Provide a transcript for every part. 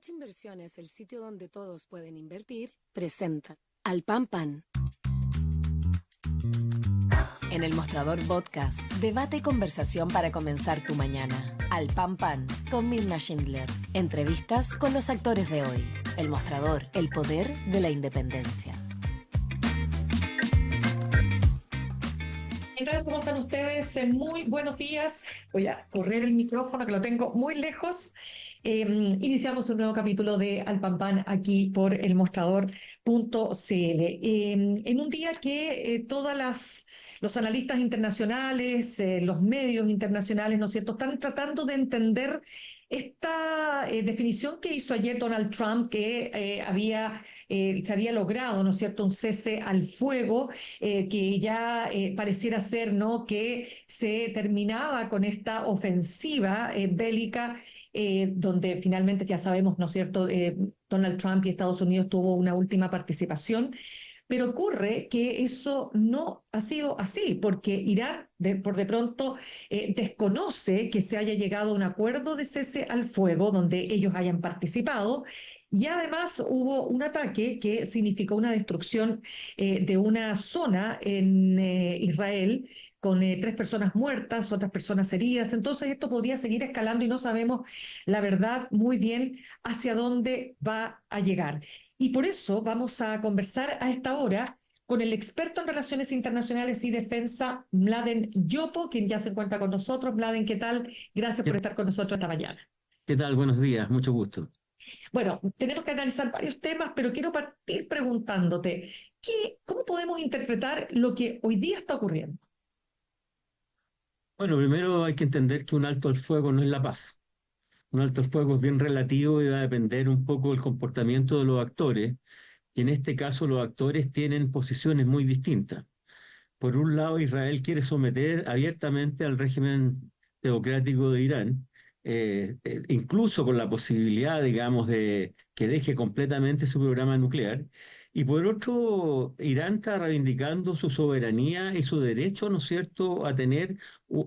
Coach Inversiones, el sitio donde todos pueden invertir, presenta Al Pan Pan. En el Mostrador Podcast, debate y conversación para comenzar tu mañana. Al Pan Pan, con Mirna Schindler. Entrevistas con los actores de hoy. El Mostrador, el poder de la independencia. ¿Qué tal? ¿Cómo están ustedes? Muy buenos días. Voy a correr el micrófono que lo tengo muy lejos. Iniciamos un nuevo capítulo de Al Pan Pan aquí por elmostrador.cl. En un día que los analistas internacionales, los medios internacionales, ¿no es cierto?, están tratando de entender esta definición que hizo ayer Donald Trump, que se había logrado, ¿no es cierto?, un cese al fuego, que ya pareciera ser, ¿no?, que se terminaba con esta ofensiva bélica, donde finalmente ya sabemos, ¿no es cierto?, Donald Trump y Estados Unidos tuvo una última participación. Pero ocurre que eso no ha sido así, porque Irán por de pronto desconoce que se haya llegado a un acuerdo de cese al fuego donde ellos hayan participado, y además hubo un ataque que significó una destrucción de una zona en Israel, con 3 personas muertas, otras personas heridas. Entonces esto podría seguir escalando y no sabemos la verdad muy bien hacia dónde va a llegar. Y por eso vamos a conversar a esta hora con el experto en relaciones internacionales y defensa, Mladen Yopo, quien ya se encuentra con nosotros. Mladen, ¿qué tal? Gracias por estar con nosotros esta mañana. ¿Qué tal? Buenos días, mucho gusto. Bueno, tenemos que analizar varios temas, pero quiero partir preguntándote, ¿cómo podemos interpretar lo que hoy día está ocurriendo? Bueno, primero hay que entender que un alto al fuego no es la paz. Un alto al fuego es bien relativo y va a depender un poco del comportamiento de los actores, y en este caso los actores tienen posiciones muy distintas. Por un lado, Israel quiere someter abiertamente al régimen teocrático de Irán, incluso con la posibilidad, digamos, de que deje completamente su programa nuclear. Y por otro, Irán está reivindicando su soberanía y su derecho, ¿no es cierto?, a tener,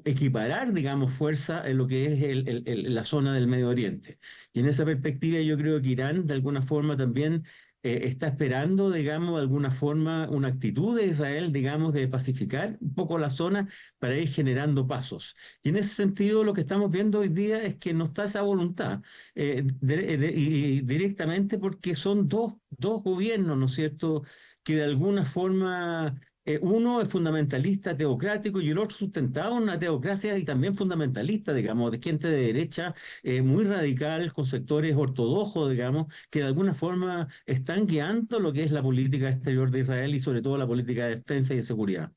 equiparar, digamos, fuerza en lo que es la zona del Medio Oriente. Y en esa perspectiva yo creo que Irán, de alguna forma, también está esperando, digamos, de alguna forma una actitud de Israel, digamos, de pacificar un poco la zona para ir generando pasos. Y en ese sentido lo que estamos viendo hoy día es que no está esa voluntad, y directamente porque son dos gobiernos, ¿no es cierto?, que de alguna forma... uno es fundamentalista teocrático y el otro sustentado en una teocracia y también fundamentalista, digamos, de gente de derecha, muy radical, con sectores ortodoxos, digamos, que de alguna forma están guiando lo que es la política exterior de Israel y sobre todo la política de defensa y de seguridad.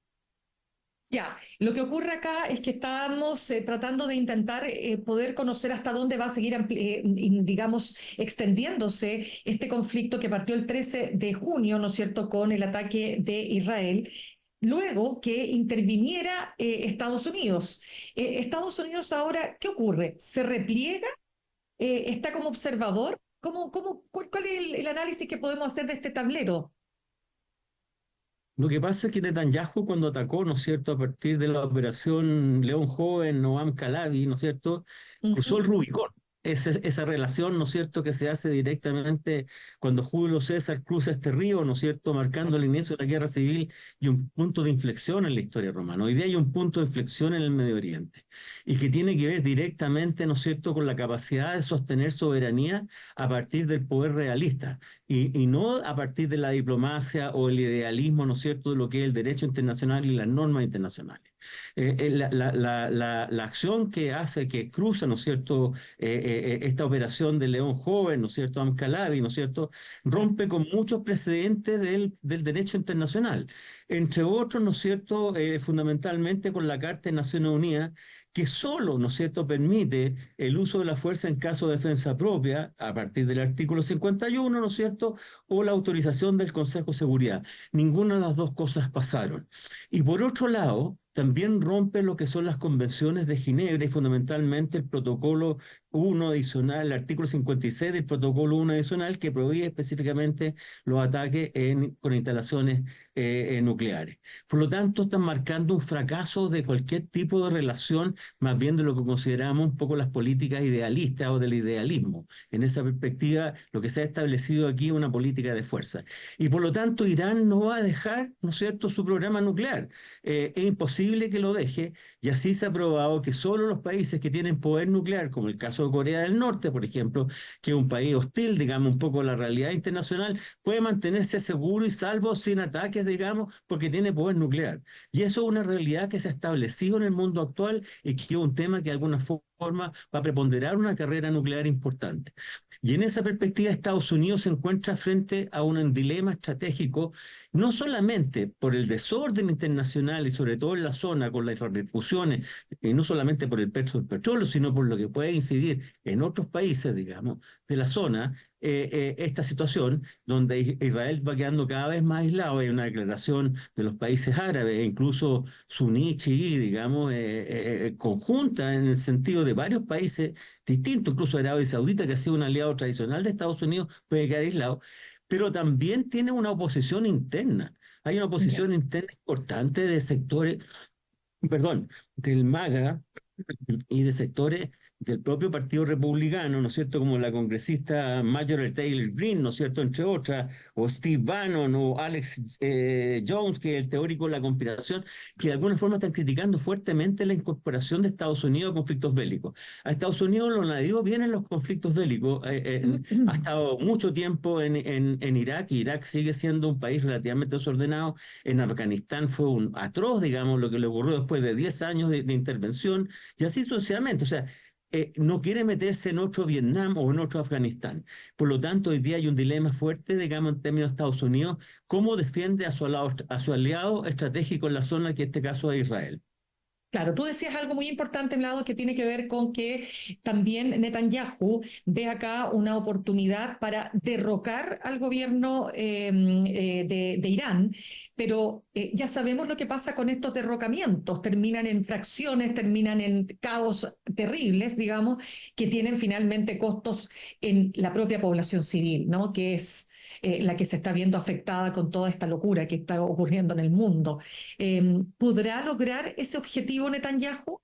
Ya, lo que ocurre acá es que estamos tratando de intentar poder conocer hasta dónde va a seguir, digamos, extendiéndose este conflicto que partió el 13 de junio, ¿no es cierto?, con el ataque de Israel, luego que interviniera Estados Unidos. Estados Unidos ahora, ¿qué ocurre? ¿Se repliega? ¿Está como observador? ¿Cuál es el análisis que podemos hacer de este tablero? Lo que pasa es que Netanyahu cuando atacó, ¿no es cierto?, a partir de la operación León Joven, Noam Calavi, ¿no es cierto?, cruzó el Ujú. Rubicón. Esa relación, ¿no es cierto?, que se hace directamente cuando Julio César cruza este río, ¿no es cierto?, marcando el inicio de la guerra civil y un punto de inflexión en la historia romana. Hoy día hay un punto de inflexión en el Medio Oriente y que tiene que ver directamente, ¿no es cierto?, con la capacidad de sostener soberanía a partir del poder realista. Y no a partir de la diplomacia o el idealismo, ¿no es cierto?, de lo que es el derecho internacional y las normas internacionales. La acción que hace, que cruza, ¿no es cierto?, esta operación de León Joven, ¿no es cierto?, Amcalavi, ¿no es cierto?, rompe con muchos precedentes del derecho internacional. Entre otros, ¿no es cierto?, fundamentalmente con la Carta de Naciones Unidas, que solo, ¿no es cierto?, permite el uso de la fuerza en caso de defensa propia, a partir del artículo 51, ¿no es cierto?, o la autorización del Consejo de Seguridad. Ninguna de las dos cosas pasaron. Y por otro lado, también rompe lo que son las convenciones de Ginebra y fundamentalmente el protocolo 1 adicional, el artículo 56 del protocolo 1 adicional que prohíbe específicamente los ataques con instalaciones nucleares. Por lo tanto, están marcando un fracaso de cualquier tipo de relación, más bien de lo que consideramos un poco las políticas idealistas o del idealismo. En esa perspectiva, lo que se ha establecido aquí es una política de fuerza. Y por lo tanto, Irán no va a dejar, ¿no es cierto?, su programa nuclear. Es imposible que lo deje, y así se ha probado que solo los países que tienen poder nuclear, como el caso de Corea del Norte, por ejemplo, que es un país hostil, digamos, un poco a la realidad internacional, puede mantenerse seguro y salvo sin ataques, digamos, porque tiene poder nuclear. Y eso es una realidad que se ha establecido en el mundo actual y que es un tema que de alguna forma va a preponderar una carrera nuclear importante. Y en esa perspectiva, Estados Unidos se encuentra frente a un dilema estratégico, no solamente por el desorden internacional y sobre todo en la zona, con las repercusiones, y no solamente por el precio del petróleo, sino por lo que puede incidir en otros países, digamos, de la zona, esta situación donde Israel va quedando cada vez más aislado. Hay una declaración de los países árabes, incluso suní, chií, digamos, conjunta en el sentido de varios países distintos, incluso Arabia Saudita, que ha sido un aliado tradicional de Estados Unidos, puede quedar aislado, pero también tiene una oposición interna. Hay una Ya. oposición interna importante de sectores, perdón, del MAGA y de sectores del propio Partido Republicano, ¿no es cierto?, como la congresista Marjorie Taylor Greene, ¿no es cierto?, entre otras, o Steve Bannon, o Alex Jones, que es el teórico de la conspiración, que de alguna forma están criticando fuertemente la incorporación de Estados Unidos a conflictos bélicos. A Estados Unidos lo nadie vienen los conflictos bélicos, ha estado mucho tiempo en Irak, y Irak sigue siendo un país relativamente desordenado. En Afganistán fue un atroz, digamos, lo que le ocurrió después de 10 años de intervención, y así sucesivamente. O sea, no quiere meterse en otro Vietnam o en otro Afganistán. Por lo tanto, hoy día hay un dilema fuerte, digamos, en términos de Estados Unidos, cómo defiende a su aliado estratégico en la zona, que en este caso es Israel. Claro, tú decías algo muy importante, Vlado, que tiene que ver con que también Netanyahu ve acá una oportunidad para derrocar al gobierno de Irán, pero ya sabemos lo que pasa con estos derrocamientos, terminan en fracciones, terminan en caos terribles, digamos, que tienen finalmente costos en la propia población civil, ¿no? Que es la que se está viendo afectada con toda esta locura que está ocurriendo en el mundo. ¿Podrá lograr ese objetivo Netanyahu?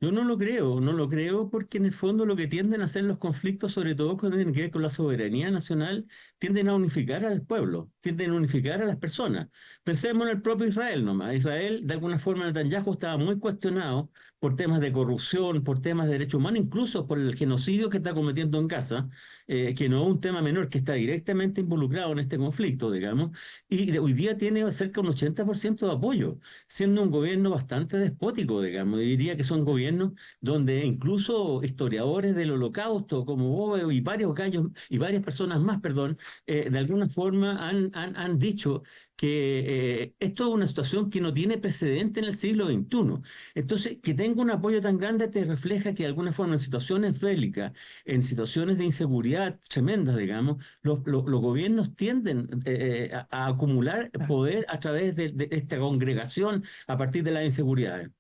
Yo no lo creo, no lo creo, porque en el fondo lo que tienden a hacer los conflictos, sobre todo cuando tienen que ver con la soberanía nacional, tienden a unificar al pueblo, tienden a unificar a las personas. Pensemos en el propio Israel nomás. Israel, de alguna forma, Netanyahu estaba muy cuestionado por temas de corrupción, por temas de derechos humanos, incluso por el genocidio que está cometiendo en Gaza, que no es un tema menor, que está directamente involucrado en este conflicto, digamos, y hoy día tiene cerca de un 80% de apoyo, siendo un gobierno bastante despótico, digamos. Y diría que son gobiernos donde incluso historiadores del Holocausto, como Boe y varios gallos y varias personas más, perdón, de alguna forma han dicho que esto es una situación que no tiene precedente en el siglo XXI. Entonces, que tenga un apoyo tan grande te refleja que de alguna forma en situaciones bélicas, en situaciones de inseguridad tremendas, digamos, los gobiernos tienden a acumular Claro. poder a través de esta congregación a partir de las inseguridades.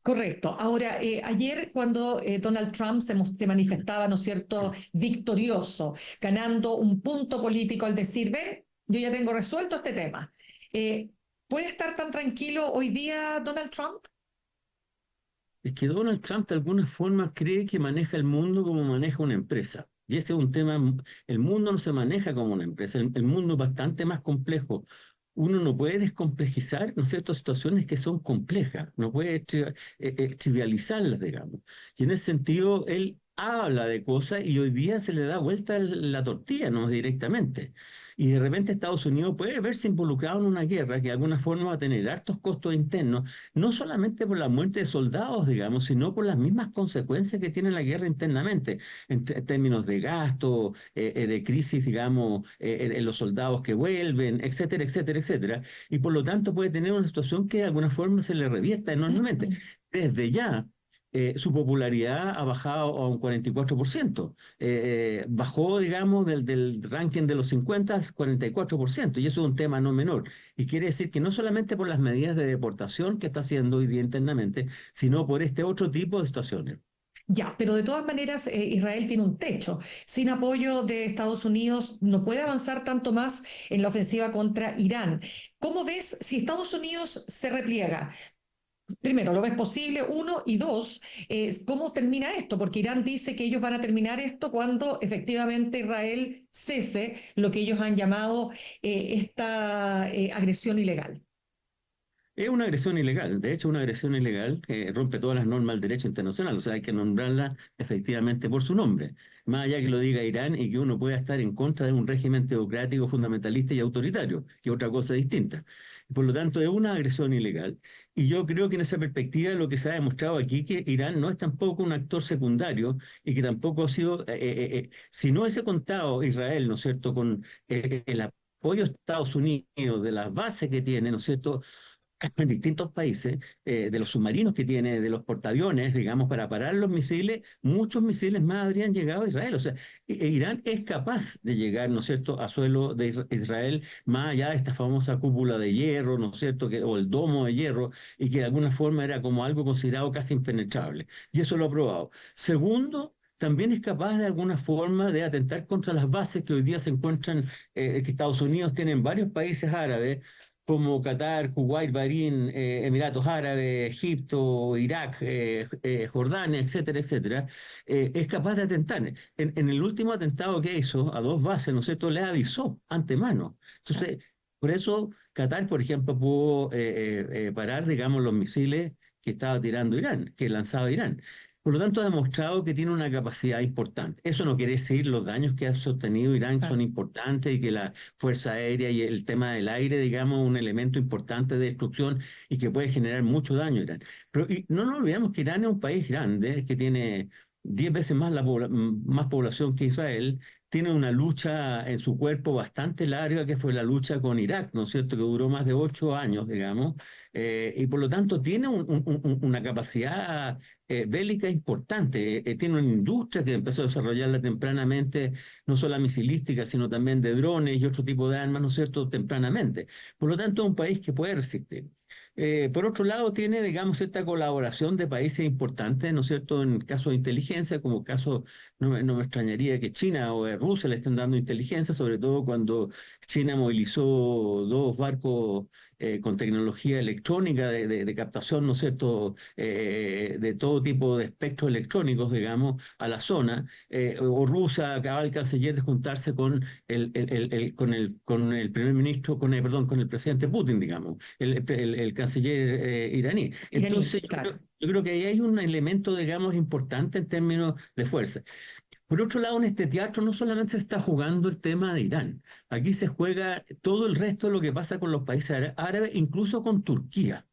Correcto. Ahora, ayer cuando Donald Trump se manifestaba, ¿no es cierto?, victorioso, ganando un punto político al decir, ven, yo ya tengo resuelto este tema. Eh, ¿Puede estar tan tranquilo hoy día Donald Trump? Es que Donald Trump de alguna forma cree que maneja el mundo como maneja una empresa. Y ese es un tema, el mundo no se maneja como una empresa, el mundo es bastante más complejo. Uno no puede descomplejizar, ¿no es cierto?, situaciones que son complejas, no puede trivializarlas, digamos. Y en ese sentido, él habla de cosas y hoy día se le da vuelta la tortilla, ¿no?, directamente. Y de repente Estados Unidos puede verse involucrado en una guerra que de alguna forma va a tener hartos costos internos, no solamente por la muerte de soldados, digamos, sino por las mismas consecuencias que tiene la guerra internamente, en términos de gasto, de crisis, digamos, en los soldados que vuelven, etcétera, etcétera, etcétera. Y por lo tanto puede tener una situación que de alguna forma se le revierta enormemente. Desde ya, su popularidad ha bajado a un 44%. Bajó, digamos, del ranking de los 50 al 44%, y eso es un tema no menor. Y quiere decir que no solamente por las medidas de deportación que está haciendo hoy día internamente, sino por este otro tipo de situaciones. Ya, pero de todas maneras Israel tiene un techo. Sin apoyo de Estados Unidos no puede avanzar tanto más en la ofensiva contra Irán. ¿Cómo ves si Estados Unidos se repliega? Primero, ¿lo ves posible? Uno, y dos, ¿cómo termina esto? Porque Irán dice que ellos van a terminar esto cuando efectivamente Israel cese lo que ellos han llamado esta agresión ilegal. Es una agresión ilegal, de hecho, una agresión ilegal que rompe todas las normas del derecho internacional, o sea, hay que nombrarla efectivamente por su nombre, más allá que lo diga Irán y que uno pueda estar en contra de un régimen teocrático, fundamentalista y autoritario, que es otra cosa distinta. Por lo tanto, es una agresión ilegal. Y yo creo que en esa perspectiva lo que se ha demostrado aquí que Irán no es tampoco un actor secundario y que tampoco ha sido, si no hubiese contado Israel, ¿no es cierto?, con el apoyo de Estados Unidos, de las bases que tiene, ¿no es cierto?, en distintos países, de los submarinos que tiene, de los portaaviones, digamos, para parar los misiles, muchos misiles más habrían llegado a Israel. O sea, Irán es capaz de llegar, ¿no es cierto?, a suelo de Israel, más allá de esta famosa cúpula de hierro, ¿no es cierto?, o el domo de hierro, y que de alguna forma era como algo considerado casi impenetrable. Y eso lo ha probado. Segundo, también es capaz de alguna forma de atentar contra las bases que hoy día se encuentran, que Estados Unidos tiene en varios países árabes, como Qatar, Kuwait, Bahrein, Emiratos Árabes, Egipto, Irak, Jordania, etcétera, etcétera, es capaz de atentar. En el último atentado que hizo a dos bases, ¿no es cierto?, le avisó antemano. Entonces, por eso Qatar, por ejemplo, pudo parar, digamos, los misiles que estaba tirando Irán, que lanzaba Irán. Por lo tanto, ha demostrado que tiene una capacidad importante. Eso no quiere decir los daños que ha sostenido Irán son importantes y que la Fuerza Aérea y el tema del aire, digamos, un elemento importante de destrucción y que puede generar mucho daño a Irán. Pero y no nos olvidemos que Irán es un país grande, que tiene 10 veces más, más población que Israel, tiene una lucha en su cuerpo bastante larga, que fue la lucha con Irak, ¿no es cierto?, que duró más de 8 años, digamos, y por lo tanto tiene una capacidad bélica importante, tiene una industria que empezó a desarrollarla tempranamente, no solo misilística, sino también de drones y otro tipo de armas, ¿no es cierto?, tempranamente. Por lo tanto, es un país que puede resistir. Por otro lado, tiene, digamos, esta colaboración de países importantes, ¿no es cierto?, en caso de inteligencia, como caso, no me extrañaría que China o Rusia le estén dando inteligencia, sobre todo cuando China movilizó dos barcos con tecnología electrónica de captación, ¿no es cierto?, de todo tipo de espectros electrónicos, digamos, a la zona, o Rusia acaba el canciller de juntarse con con el primer ministro, perdón, con el presidente Putin, digamos, el canciller iraní. Iraní, Entonces, claro. yo creo que ahí hay un elemento, digamos, importante en términos de fuerza. Por otro lado, en este teatro no solamente se está jugando el tema de Irán, aquí se juega todo el resto de lo que pasa con los países árabes, incluso con Turquía.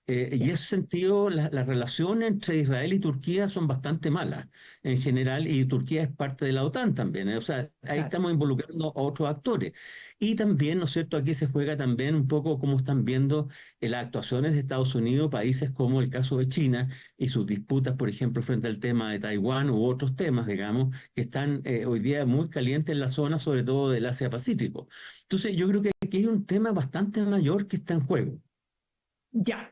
Y en ese sentido, las relaciones entre Israel y Turquía son bastante malas en general, y Turquía es parte de la OTAN también, ¿eh? O sea, ahí Claro. estamos involucrando a otros actores. Y también, ¿no es cierto?, aquí se juega también un poco cómo están viendo las actuaciones de Estados Unidos, países como el caso de China y sus disputas, por ejemplo, frente al tema de Taiwán u otros temas, digamos, que están hoy día muy calientes en la zona, sobre todo del Asia-Pacífico. Entonces, yo creo que aquí hay un tema bastante mayor que está en juego. Ya,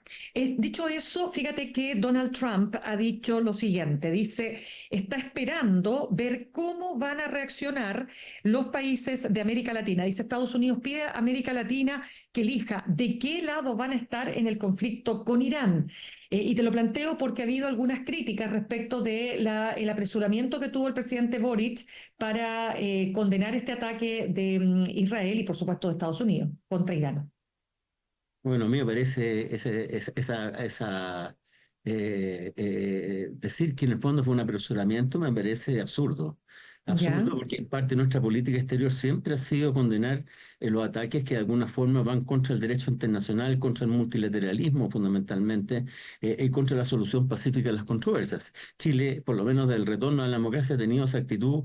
dicho eso, fíjate que Donald Trump ha dicho lo siguiente, dice, está esperando ver cómo van a reaccionar los países de América Latina. Dice, Estados Unidos pide a América Latina que elija de qué lado van a estar en el conflicto con Irán. Y te lo planteo porque ha habido algunas críticas respecto de el apresuramiento que tuvo el presidente Boric para condenar este ataque de Israel y, por supuesto, de Estados Unidos contra Irán. Bueno, a mí me parece decir que en el fondo fue un apresuramiento me parece absurdo. ¿Ya? Absurdo porque parte de nuestra política exterior siempre ha sido condenar los ataques que de alguna forma van contra el derecho internacional, contra el multilateralismo fundamentalmente, y contra la solución pacífica de las controversias. Chile, por lo menos del retorno a la democracia, ha tenido esa actitud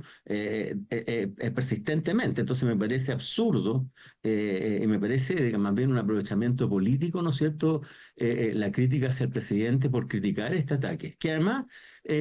persistentemente. Entonces me parece absurdo y me parece más bien un aprovechamiento político, ¿no es cierto?, la crítica hacia el presidente por criticar este ataque, que además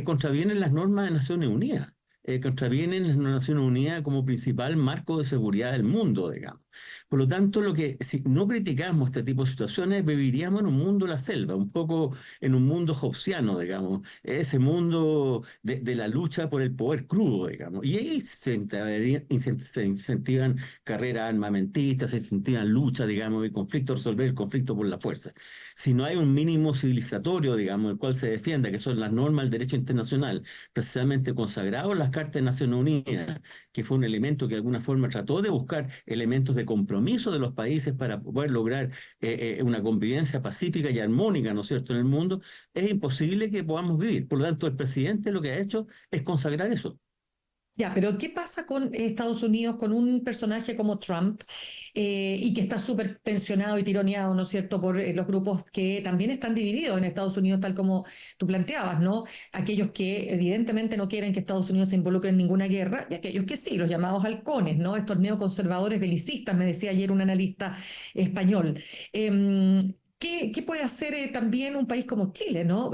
contraviene las normas de Naciones Unidas. contravienen las Naciones Unidas como principal marco de seguridad del mundo, digamos. Por lo tanto, si no criticamos este tipo de situaciones, viviríamos en un mundo de la selva, un poco en un mundo hobbesiano, digamos, ese mundo de la lucha por el poder crudo, digamos. Y ahí se incentivan carreras armamentistas, se incentivan luchas, digamos, y conflictos, resolver el conflicto por la fuerza. Si no hay un mínimo civilizatorio, digamos, el cual se defienda, que son las normas del derecho internacional, precisamente consagrado en las Cartas de Naciones Unidas, que fue un elemento que de alguna forma trató de buscar elementos de compromiso de los países para poder lograr una convivencia pacífica y armónica, ¿no es cierto?, en el mundo, es imposible que podamos vivir. Por lo tanto, el presidente lo que ha hecho es consagrar eso. Ya, pero ¿qué pasa con Estados Unidos, con un personaje como Trump, y que está súper tensionado y tironeado, ¿no es cierto?, por los grupos que también están divididos en Estados Unidos, tal como tú planteabas, ¿no? Aquellos que evidentemente no quieren que Estados Unidos se involucre en ninguna guerra y aquellos que sí, los llamados halcones, ¿no? Estos neoconservadores belicistas, me decía ayer un analista español. ¿Qué puede hacer también un país como Chile, ¿no?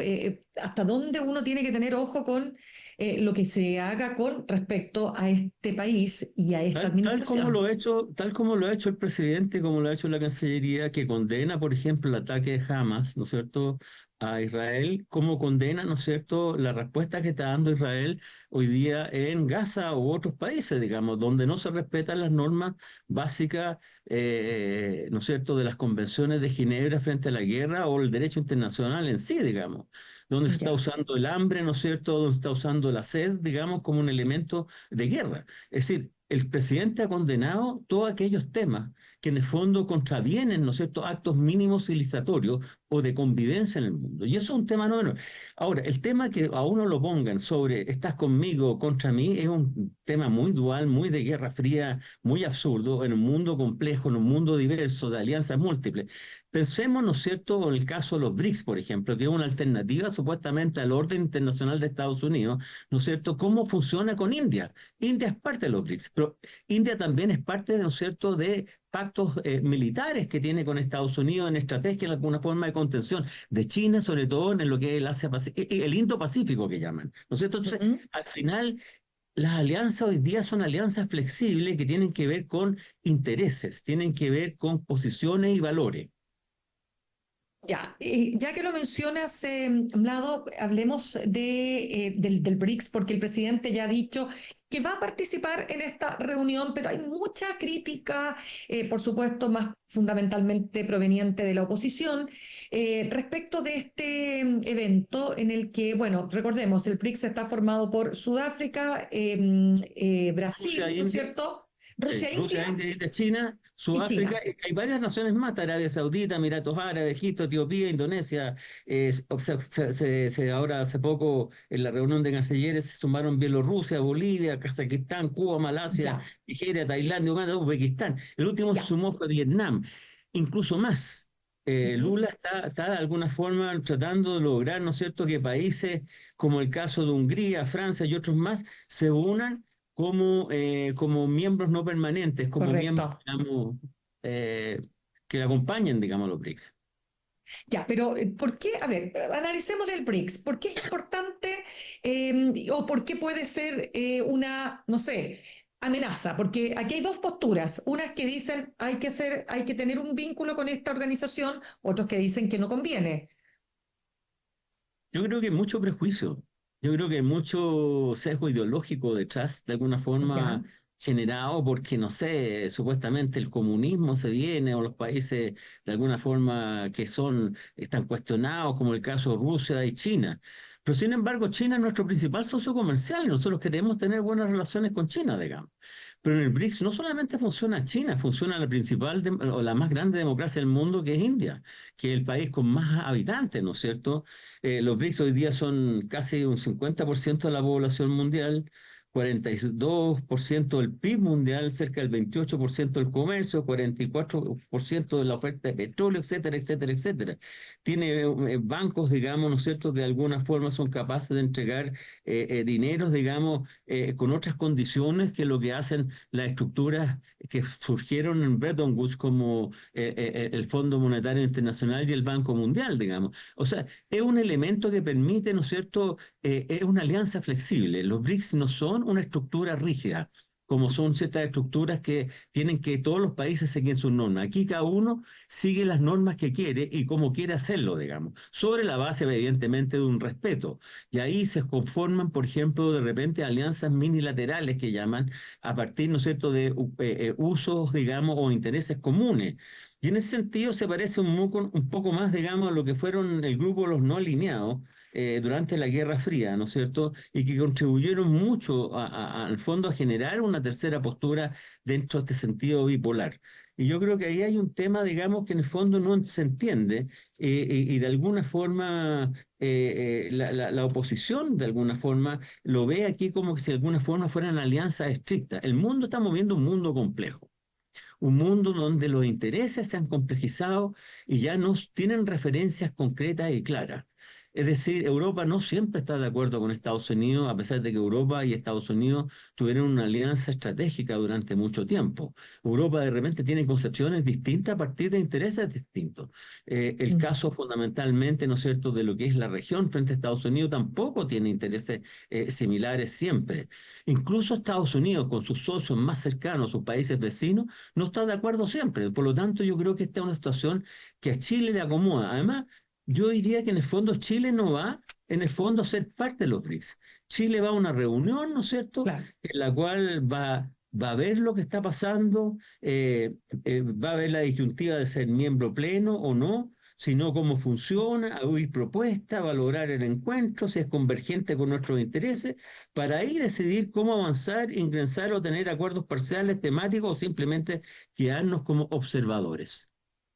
¿Hasta dónde uno tiene que tener ojo con lo que se haga con respecto a este país y a esta Tal como administración? lo ha hecho, tal como lo ha hecho el presidente, como lo ha hecho la Cancillería, que condena, por ejemplo, el ataque de Hamas, ¿no es cierto?, a Israel, como condena, ¿no es cierto?, la respuesta que está dando Israel hoy día en Gaza u otros países, digamos, donde no se respetan las normas básicas, ¿no es cierto?, de las convenciones de Ginebra frente a la guerra o el derecho internacional en sí, digamos, donde se está Ya. usando el hambre, ¿no es cierto?, donde se está usando la sed, digamos, como un elemento de guerra. Es decir, el presidente ha condenado todos aquellos temas que en el fondo contravienen, ¿no es cierto?, actos mínimos civilizatorios o de convivencia en el mundo. Y eso es un tema no menor. Ahora, el tema que a uno lo pongan sobre estás conmigo o contra mí es un tema muy dual, muy de guerra fría, muy absurdo, en un mundo complejo, en un mundo diverso, de alianzas múltiples. Pensemos, ¿no es cierto?, en el caso de los BRICS, por ejemplo, que es una alternativa supuestamente al orden internacional de Estados Unidos, ¿no es cierto?, cómo funciona con India. India es parte de los BRICS, pero India también es parte, ¿no es cierto?, de pactos militares que tiene con Estados Unidos en estrategia, en alguna forma de contención de China, sobre todo en lo que es el el Indo-Pacífico que llaman, ¿no es cierto? Entonces, Ujú. al final, las alianzas hoy día son alianzas flexibles que tienen que ver con intereses, tienen que ver con posiciones y valores. Ya, ya que lo mencionas, Mlado, hablemos del BRICS, porque el presidente ya ha dicho que va a participar en esta reunión, pero hay mucha crítica, por supuesto, más fundamentalmente proveniente de la oposición, respecto de este evento en el que, bueno, recordemos, el BRICS está formado por Sudáfrica, Rusia, Brasil, ¿no es India, cierto? Rusia, Rusia, India India, China, y Sudáfrica, China. hay varias naciones más, Arabia Saudita, Emiratos Árabes, Egipto, Etiopía, Indonesia. Ahora hace poco en la reunión de cancilleres se sumaron Bielorrusia, Bolivia, Kazajistán, Cuba, Malasia, Ya, Nigeria, Tailandia, Uganda, Uzbekistán. El último se ya. sumó fue Vietnam, incluso más. Ujú. Lula está de alguna forma tratando de lograr, ¿no es cierto?, que países como el caso de Hungría, Francia y otros más se unan como miembros no permanentes, como miembros, Correcto. digamos, que acompañen, digamos, los BRICS. Ya, pero ¿por qué? A ver, analicemos el BRICS. ¿Por qué es importante o por qué puede ser una, no sé, amenaza? Porque aquí hay dos posturas. Unas que dicen hay que tener un vínculo con esta organización, otros que dicen que no conviene. Yo creo que hay mucho prejuicio, yo creo que hay mucho sesgo ideológico detrás, de alguna Ya, forma generado porque, no sé, supuestamente el comunismo se viene o los países de alguna forma están cuestionados, como el caso de Rusia y China. Pero sin embargo, China es nuestro principal socio comercial y nosotros queremos tener buenas relaciones con China, digamos. Pero en el BRICS no solamente funciona China, funciona la principal o la más grande democracia del mundo, que es India, que es el país con más habitantes, ¿no es cierto? Los BRICS hoy día son casi un 50% de la población mundial, 42% del PIB mundial, cerca del 28% del comercio, 44% de la oferta de petróleo, etcétera, etcétera, etcétera. Tiene bancos, digamos, ¿no es cierto?, de alguna forma son capaces de entregar dineros, digamos, con otras condiciones que lo que hacen las estructuras que surgieron en Bretton Woods como el Fondo Monetario Internacional y el Banco Mundial, digamos. O sea, es un elemento que permite, ¿no es cierto?, es una alianza flexible. Los BRICS no son una estructura rígida, como son ciertas estructuras que tienen que todos los países seguir sus normas. Aquí cada uno sigue las normas que quiere y como quiere hacerlo, digamos, sobre la base, evidentemente, de un respeto. Y ahí se conforman, por ejemplo, de repente alianzas minilaterales que llaman a partir, ¿no es cierto?, de usos, digamos, o intereses comunes. Y en ese sentido se parece un poco más, digamos, a lo que fueron el grupo de los no alineados durante la Guerra Fría, ¿no es cierto? Y que contribuyeron mucho al fondo a generar una tercera postura dentro de este sentido bipolar. Y yo creo que ahí hay un tema, digamos, que en el fondo no se entiende y de alguna forma la oposición, de alguna forma, lo ve aquí como que si de alguna forma fueran alianzas estrictas. El mundo está moviendo un mundo complejo, un mundo donde los intereses se han complejizado y ya no tienen referencias concretas y claras. Es decir, Europa no siempre está de acuerdo con Estados Unidos, a pesar de que Europa y Estados Unidos tuvieron una alianza estratégica durante mucho tiempo. Europa de repente tiene concepciones distintas a partir de intereses distintos. El Mm. caso fundamentalmente, ¿no es cierto?, de lo que es la región frente a Estados Unidos tampoco tiene intereses similares siempre. Incluso Estados Unidos, con sus socios más cercanos, sus países vecinos, no está de acuerdo siempre. Por lo tanto, yo creo que esta es una situación que a Chile le acomoda. Además, yo diría que en el fondo Chile no va, en el fondo, a ser parte de los BRICS. Chile va a una reunión, ¿no es cierto?, Claro. en la cual va a ver lo que está pasando, va a ver la disyuntiva de ser miembro pleno o no, sino cómo funciona, a oír propuestas, valorar el encuentro, si es convergente con nuestros intereses, para ahí decidir cómo avanzar, ingresar o tener acuerdos parciales, temáticos o simplemente quedarnos como observadores.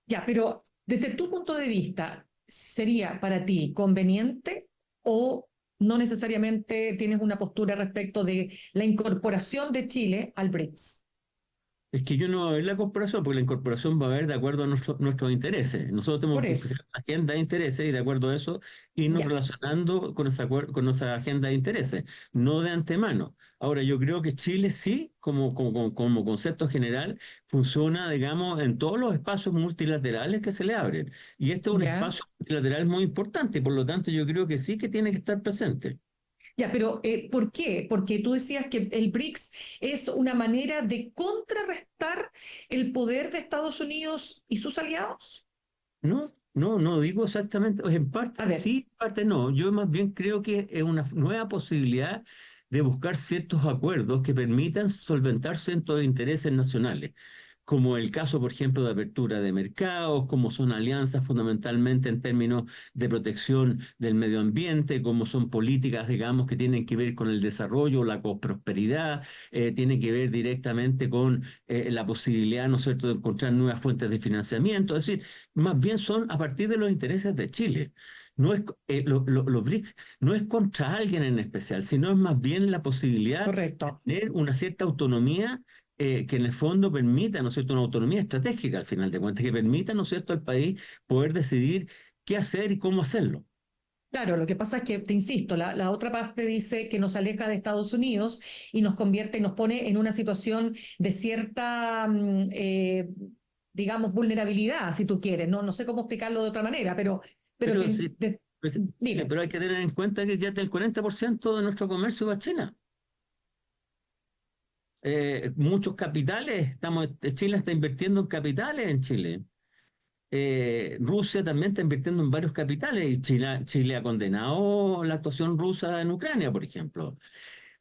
Ya, pero desde tu punto de vista, ¿sería para ti conveniente o no necesariamente tienes una postura respecto de la incorporación de Chile al BRICS? Es que yo no va a ver la corporación, porque la incorporación va a ver de acuerdo a nuestros intereses. Nosotros tenemos Por que eso, fijar una agenda de intereses y de acuerdo a eso irnos ya. relacionando con esa agenda de intereses, no de antemano. Ahora, yo creo que Chile sí, como concepto general, funciona, digamos, en todos los espacios multilaterales que se le abren. Y este es un Ya. espacio multilateral muy importante, y por lo tanto yo creo que sí que tiene que estar presente. Ya, pero ¿por qué? Porque tú decías que el BRICS es una manera de contrarrestar el poder de Estados Unidos y sus aliados. No, no digo exactamente, o en A parte ver, sí, en parte no. Yo más bien creo que es una nueva posibilidad de buscar ciertos acuerdos que permitan solventar ciertos intereses nacionales, como el caso, por ejemplo, de apertura de mercados, como son alianzas fundamentalmente en términos de protección del medio ambiente, como son políticas, digamos, que tienen que ver con el desarrollo, la prosperidad, tiene que ver directamente con la posibilidad, ¿no es cierto?, de encontrar nuevas fuentes de financiamiento. Es decir, más bien son a partir de los intereses de Chile. No es, los BRICS no es contra alguien en especial, sino es más bien la posibilidad de correcto. tener una cierta autonomía que en el fondo permita, ¿no es cierto?, una autonomía estratégica al final de cuentas, que permita, ¿no es cierto?, al país poder decidir qué hacer y cómo hacerlo. Claro, lo que pasa es que, te insisto, la otra parte dice que nos aleja de Estados Unidos y nos convierte y nos pone en una situación de cierta, digamos, vulnerabilidad, si tú quieres. No, no sé cómo explicarlo de otra manera, pero Pero sí, pues, sí, dime. pero hay que tener en cuenta que ya el 40% de nuestro comercio va a China. Muchos capitales, Chile está invirtiendo en capitales en Chile. Rusia también está invirtiendo en varios capitales y Chile ha condenado la actuación rusa en Ucrania, por ejemplo.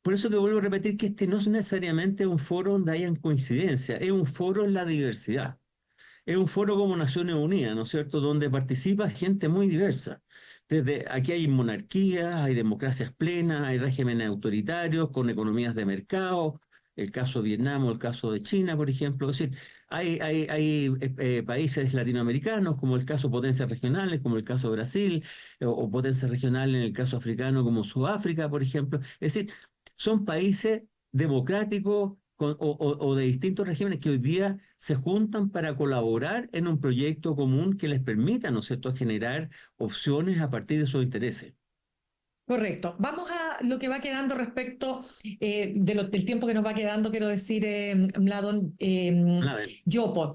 Por eso que vuelvo a repetir que este no es necesariamente un foro donde hayan coincidencia, es un foro en la diversidad. Es un foro como Naciones Unidas, ¿no es cierto?, donde participa gente muy diversa. Desde aquí hay monarquías, hay democracias plenas, hay regímenes autoritarios con economías de mercado, el caso de Vietnam o el caso de China, por ejemplo. Es decir, hay países latinoamericanos, como el caso de potencias regionales, como el caso de Brasil, o potencias regionales en el caso africano, como Sudáfrica, por ejemplo. Es decir, son países democráticos o de distintos regímenes que hoy día se juntan para colaborar en un proyecto común que les permita, ¿no es cierto?, generar opciones a partir de sus intereses. Correcto. Vamos a lo que va quedando respecto del tiempo que nos va quedando, quiero decir, Mladen, Nada,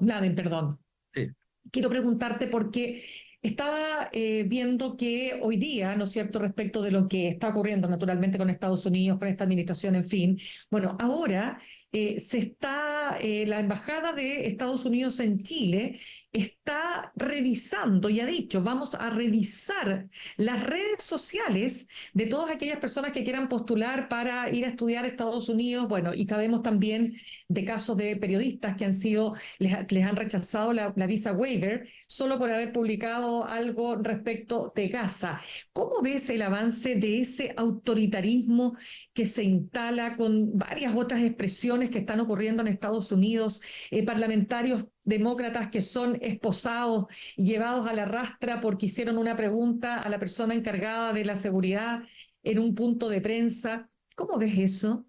Mladen, perdón. sí. Quiero preguntarte por qué. estaba viendo que hoy día, ¿no es cierto?, respecto de lo que está ocurriendo naturalmente con Estados Unidos, con esta administración, en fin, bueno, ahora la Embajada de Estados Unidos en Chile está revisando y ha dicho, vamos a revisar las redes sociales de todas aquellas personas que quieran postular para ir a estudiar a Estados Unidos. Bueno, y sabemos también de casos de periodistas que les han rechazado la visa waiver solo por haber publicado algo respecto de Gaza. ¿Cómo ves el avance de ese autoritarismo que se instala con varias otras expresiones que están ocurriendo en Estados Unidos? Parlamentarios demócratas que son esposados y llevados a la rastra porque hicieron una pregunta a la persona encargada de la seguridad en un punto de prensa. ¿Cómo ves eso?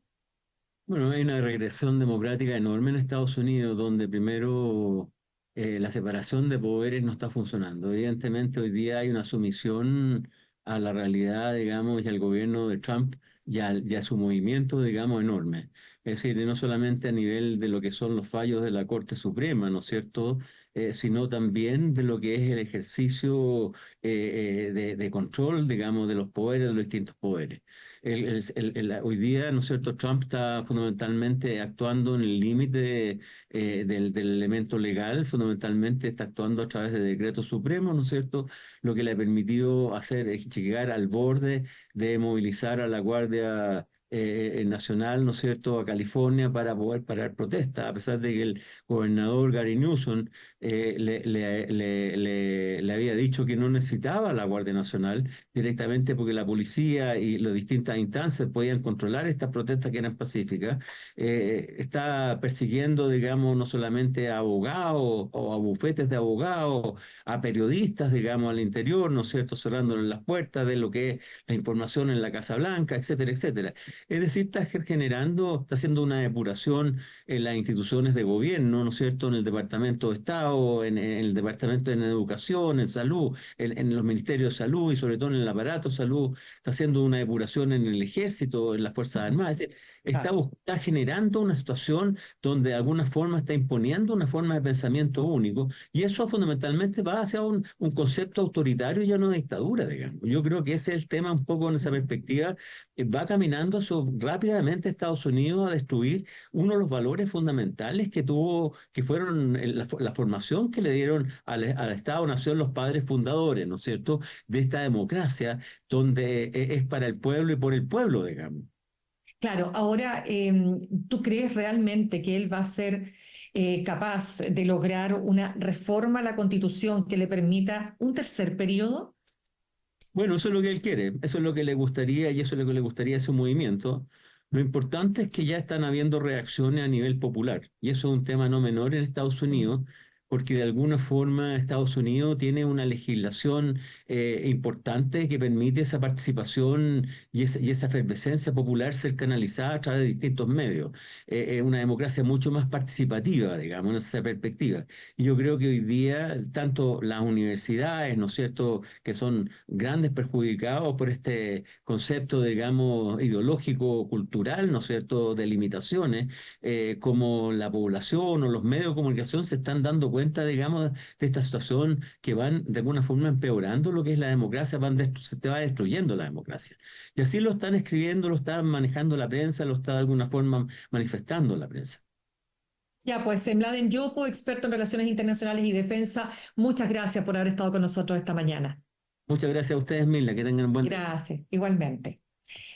Bueno, hay una regresión democrática enorme en Estados Unidos, donde primero la separación de poderes no está funcionando. Evidentemente, hoy día hay una sumisión a la realidad, digamos, y al gobierno de Trump y a su movimiento, digamos, enorme. Es decir, no solamente a nivel de lo que son los fallos de la Corte Suprema, ¿no es cierto?, sino también de lo que es el ejercicio de control, digamos, de los poderes, de los distintos poderes. Hoy día, ¿no es cierto?, Trump está fundamentalmente actuando en el límite del elemento legal, fundamentalmente está actuando a través de decretos supremos, ¿no es cierto?, lo que le ha permitido hacer es llegar al borde de movilizar a la Guardia Nacional, ¿no es cierto?, a California para poder parar protestas, a pesar de que el gobernador Gary Newsom le había dicho que no necesitaba la Guardia Nacional directamente porque la policía y las distintas instancias podían controlar estas protestas que eran pacíficas. Está persiguiendo, digamos, no solamente a abogados o a bufetes de abogados, a periodistas, digamos, al interior, ¿no es cierto?, cerrándoles las puertas de lo que es la información en la Casa Blanca, etcétera, etcétera. Es decir, está haciendo una depuración en las instituciones de gobierno, ¿no es cierto?, en el Departamento de Estado, en el Departamento de Educación, en Salud, en los ministerios de salud y sobre todo en el aparato de salud, está haciendo una depuración en el ejército, en las Fuerzas Armadas. Es decir, está generando una situación donde de alguna forma está imponiendo una forma de pensamiento único y eso fundamentalmente va hacia un concepto autoritario y ya no dictadura, digamos. Yo creo que ese es el tema un poco en esa perspectiva. Va caminando rápidamente Estados Unidos a destruir uno de los valores fundamentales que tuvo, que fueron la formación que le dieron al Estado-Nación los padres fundadores, ¿no es cierto?, de esta democracia, donde es para el pueblo y por el pueblo, digamos. Claro, ahora, ¿tú crees realmente que él va a ser capaz de lograr una reforma a la Constitución que le permita un tercer periodo? Bueno, eso es lo que él quiere, eso es lo que le gustaría y eso es lo que le gustaría a su movimiento. Lo importante es que ya están habiendo reacciones a nivel popular y eso es un tema no menor en Estados Mm. Unidos, porque de alguna forma Estados Unidos tiene una legislación importante que permite esa participación y esa efervescencia popular ser canalizada a través de distintos medios. Es una democracia mucho más participativa, digamos, en esa perspectiva. Y yo creo que hoy día tanto las universidades, ¿no es cierto?, que son grandes perjudicados por este concepto, digamos, ideológico, cultural, ¿no es cierto?, de limitaciones, como la población o los medios de comunicación se están dando cuenta, digamos, de esta situación que van de alguna forma empeorando lo que es la democracia, se te va destruyendo la democracia. Y así lo están escribiendo, lo están manejando la prensa, lo está de alguna forma manifestando la prensa. Ya, pues, Mladen Yopo, experto en relaciones internacionales y defensa, muchas gracias por haber estado con nosotros esta mañana. Muchas gracias a ustedes, Mila, que tengan un buen día. Gracias, igualmente.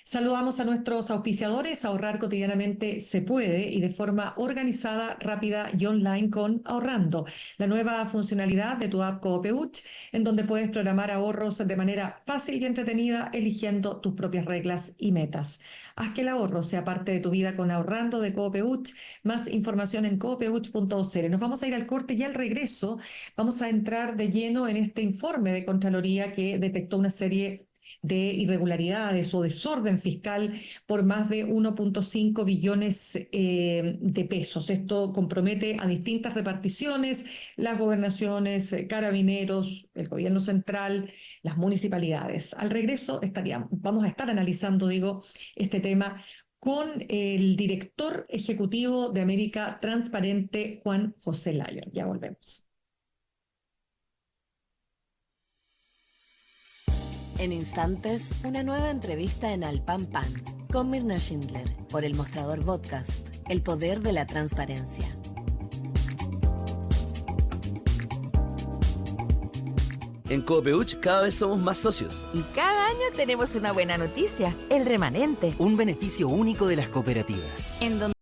Saludamos a nuestros auspiciadores. Ahorrar cotidianamente se puede y de forma organizada, rápida y online con Ahorrando, la nueva funcionalidad de tu app Coopeuch, en donde puedes programar ahorros de manera fácil y entretenida, eligiendo tus propias reglas y metas. Haz que el ahorro sea parte de tu vida con Ahorrando de Coopeuch. Más información en coopeuch.cl. Nos vamos a ir al corte y al regreso vamos a entrar de lleno en este informe de Contraloría que detectó una serie de irregularidades o desorden fiscal por más de 1,5 billones de pesos. Esto compromete a distintas reparticiones, las gobernaciones, carabineros, el gobierno central, las municipalidades. Al regreso vamos a estar analizando, digo, este tema con el director ejecutivo de América Transparente, Juan José Laya. Ya volvemos. En instantes, una nueva entrevista en Al Pan Pan con Mirna Schindler por El Mostrador Podcast, el poder de la transparencia. En Coopeuch cada vez somos más socios. Y cada año tenemos una buena noticia, el remanente. Un beneficio único de las cooperativas. En donde